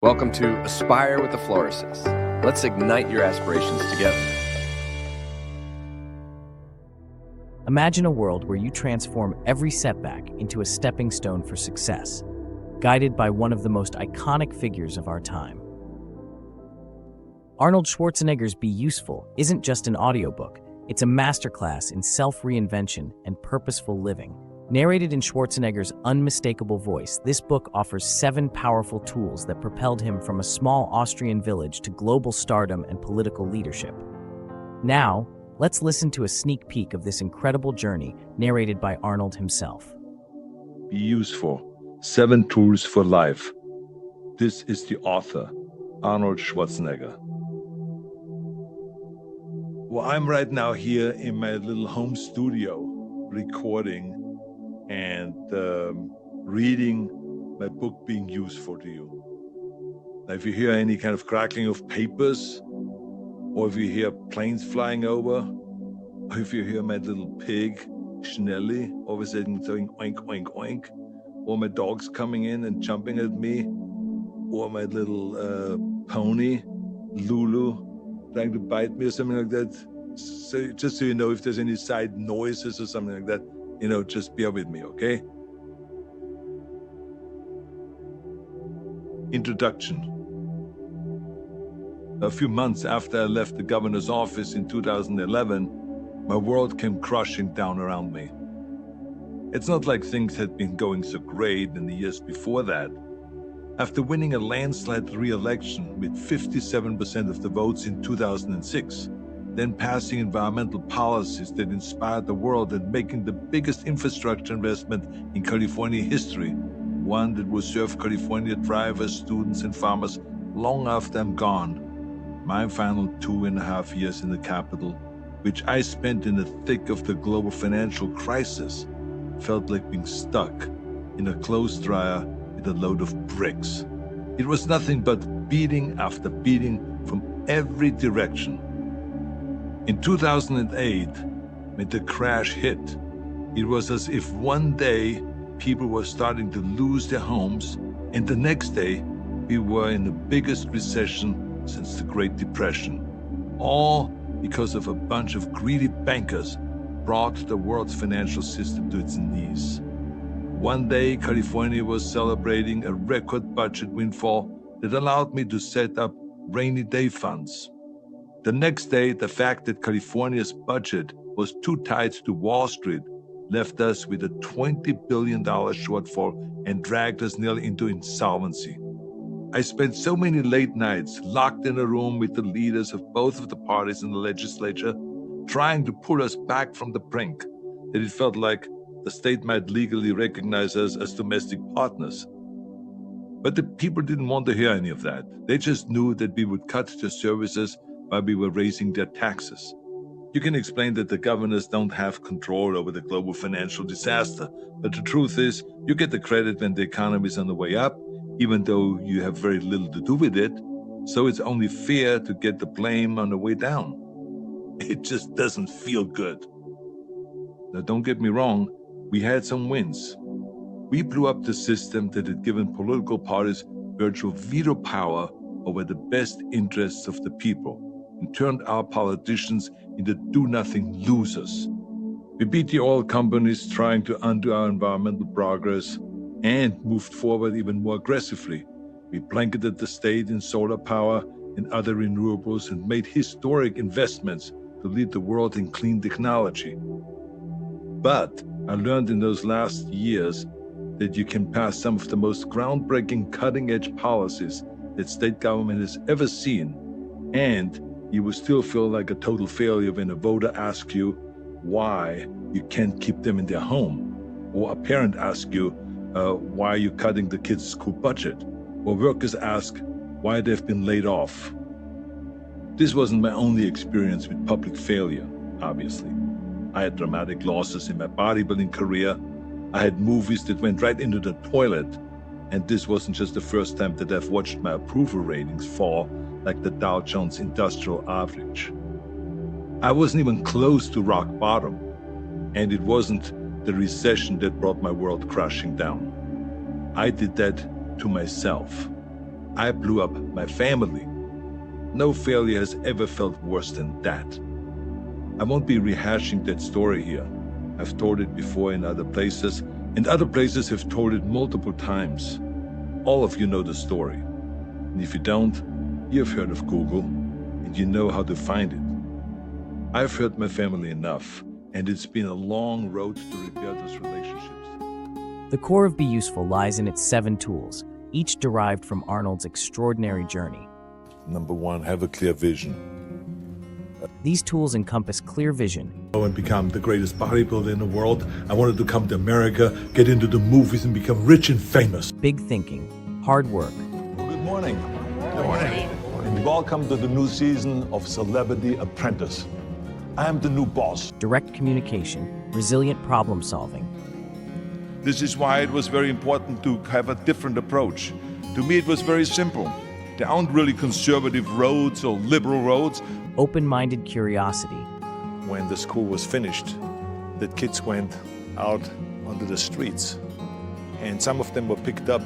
Welcome to Aspire with the Florists. Let's ignite your aspirations together. Imagine a world where you transform every setback into a stepping stone for success, guided by one of the most iconic figures of our time. Arnold Schwarzenegger's Be Useful isn't just an audiobook, it's a masterclass in self-reinvention and purposeful living. Narrated in Schwarzenegger's unmistakable voice, this book offers 7 powerful tools that propelled him from a small Austrian village to global stardom and political leadership. Now, let's listen to a sneak peek of this incredible journey narrated by Arnold himself. Be Useful, 7 Tools for Life. This is the author, Arnold Schwarzenegger. Well, I'm right now here in my little home studio recording and reading my book, Being Useful to You. Now, if you hear any kind of crackling of papers, or if you hear planes flying over, or if you hear my little pig, Schnelly, all of a sudden saying oink, oink, oink, or my dog's coming in and jumping at me, or my little pony, Lulu, trying to bite me or something like that. So just so you know, if there's any side noises or something like that, just bear with me, okay? Introduction. A few months after I left the governor's office in 2011, my world came crashing down around me. It's not like things had been going so great in the years before that. After winning a landslide re-election with 57% of the votes in 2006, then passing environmental policies that inspired the world and making the biggest infrastructure investment in California history, one that will serve California drivers, students, and farmers long after I'm gone. My final 2.5 years in the capital, which I spent in the thick of the global financial crisis, felt like being stuck in a clothes dryer with a load of bricks. It was nothing but beating after beating from every direction. In 2008, when the crash hit, it was as if one day people were starting to lose their homes, and the next day we were in the biggest recession since the Great Depression. All because of a bunch of greedy bankers brought the world's financial system to its knees. One day, California was celebrating a record budget windfall that allowed me to set up rainy day funds. The next day, the fact that California's budget was too tight to Wall Street left us with a $20 billion shortfall and dragged us nearly into insolvency. I spent so many late nights locked in a room with the leaders of both of the parties in the legislature, trying to pull us back from the brink, that it felt like the state might legally recognize us as domestic partners. But the people didn't want to hear any of that. They just knew that we would cut their services while we were raising their taxes. You can explain that the governors don't have control over the global financial disaster, but the truth is, you get the credit when the economy is on the way up, even though you have very little to do with it, so it's only fair to get the blame on the way down. It just doesn't feel good. Now, don't get me wrong, we had some wins. We blew up the system that had given political parties virtual veto power over the best interests of the people, and turned our politicians into do-nothing losers. We beat the oil companies trying to undo our environmental progress and moved forward even more aggressively. We blanketed the state in solar power and other renewables and made historic investments to lead the world in clean technology. But I learned in those last years that you can pass some of the most groundbreaking cutting-edge policies that state government has ever seen, and you will still feel like a total failure when a voter asks you why you can't keep them in their home, or a parent asks you why you're cutting the kids' school budget, or workers ask why they've been laid off. This wasn't my only experience with public failure, obviously. I had dramatic losses in my bodybuilding career. I had movies that went right into the toilet, and this wasn't just the first time that I've watched my approval ratings fall like the Dow Jones Industrial Average. I wasn't even close to rock bottom, and it wasn't the recession that brought my world crashing down. I did that to myself. I blew up my family. No failure has ever felt worse than that. I won't be rehashing that story here. I've told it before in other places, and other places have told it multiple times. All of you know the story. And if you don't, you've heard of Google, and you know how to find it. I've hurt my family enough, and it's been a long road to repair those relationships. The core of Be Useful lies in its 7 tools, each derived from Arnold's extraordinary journey. Number 1, have a clear vision. These tools encompass clear vision. I want to become the greatest bodybuilder in the world. I wanted to come to America, get into the movies, and become rich and famous. Big thinking, hard work. Good morning. Good morning. And welcome to the new season of Celebrity Apprentice. I am the new boss. Direct communication, resilient problem solving. This is why it was very important to have a different approach. To me, it was very simple. There aren't really conservative roads or liberal roads. Open-minded curiosity. When the school was finished, the kids went out onto the streets. And some of them were picked up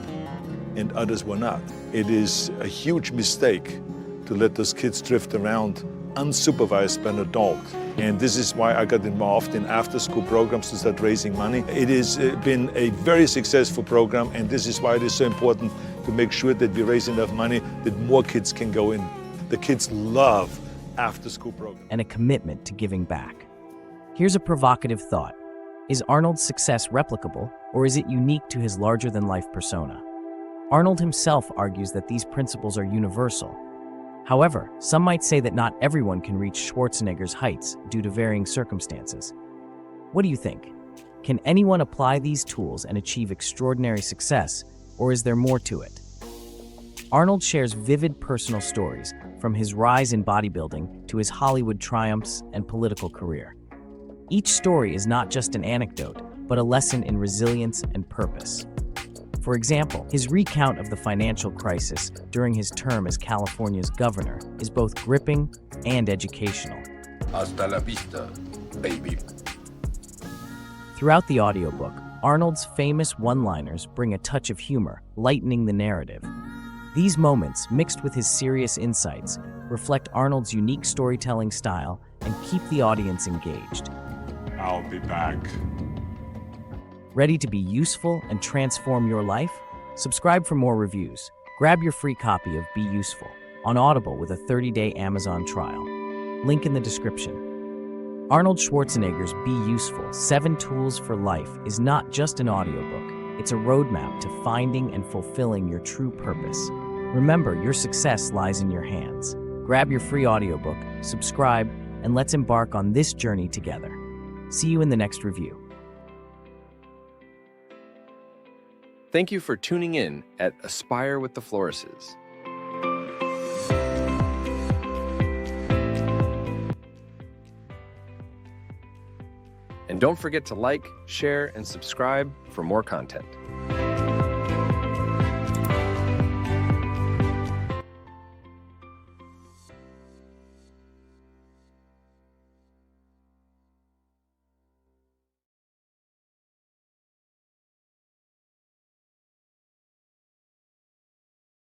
and others were not. It is a huge mistake to let those kids drift around unsupervised by an adult. And this is why I got involved in after-school programs to start raising money. It has been a very successful program, and this is why it is so important to make sure that we raise enough money that more kids can go in. The kids love after-school programs. And a commitment to giving back. Here's a provocative thought. Is Arnold's success replicable, or is it unique to his larger-than-life persona? Arnold himself argues that these principles are universal. However, some might say that not everyone can reach Schwarzenegger's heights due to varying circumstances. What do you think? Can anyone apply these tools and achieve extraordinary success, or is there more to it? Arnold shares vivid personal stories, from his rise in bodybuilding to his Hollywood triumphs and political career. Each story is not just an anecdote, but a lesson in resilience and purpose. For example, his recount of the financial crisis during his term as California's governor is both gripping and educational. Hasta la vista, baby. Throughout the audiobook, Arnold's famous one-liners bring a touch of humor, lightening the narrative. These moments, mixed with his serious insights, reflect Arnold's unique storytelling style and keep the audience engaged. I'll be back. Ready to be useful and transform your life? Subscribe for more reviews. Grab your free copy of Be Useful on Audible with a 30-day Amazon trial. Link in the description. Arnold Schwarzenegger's Be Useful 7 Tools for Life is not just an audiobook. It's a roadmap to finding and fulfilling your true purpose. Remember, your success lies in your hands. Grab your free audiobook, subscribe, and let's embark on this journey together. See you in the next review. Thank you for tuning in at Aspire with the Florises. And don't forget to like, share, and subscribe for more content.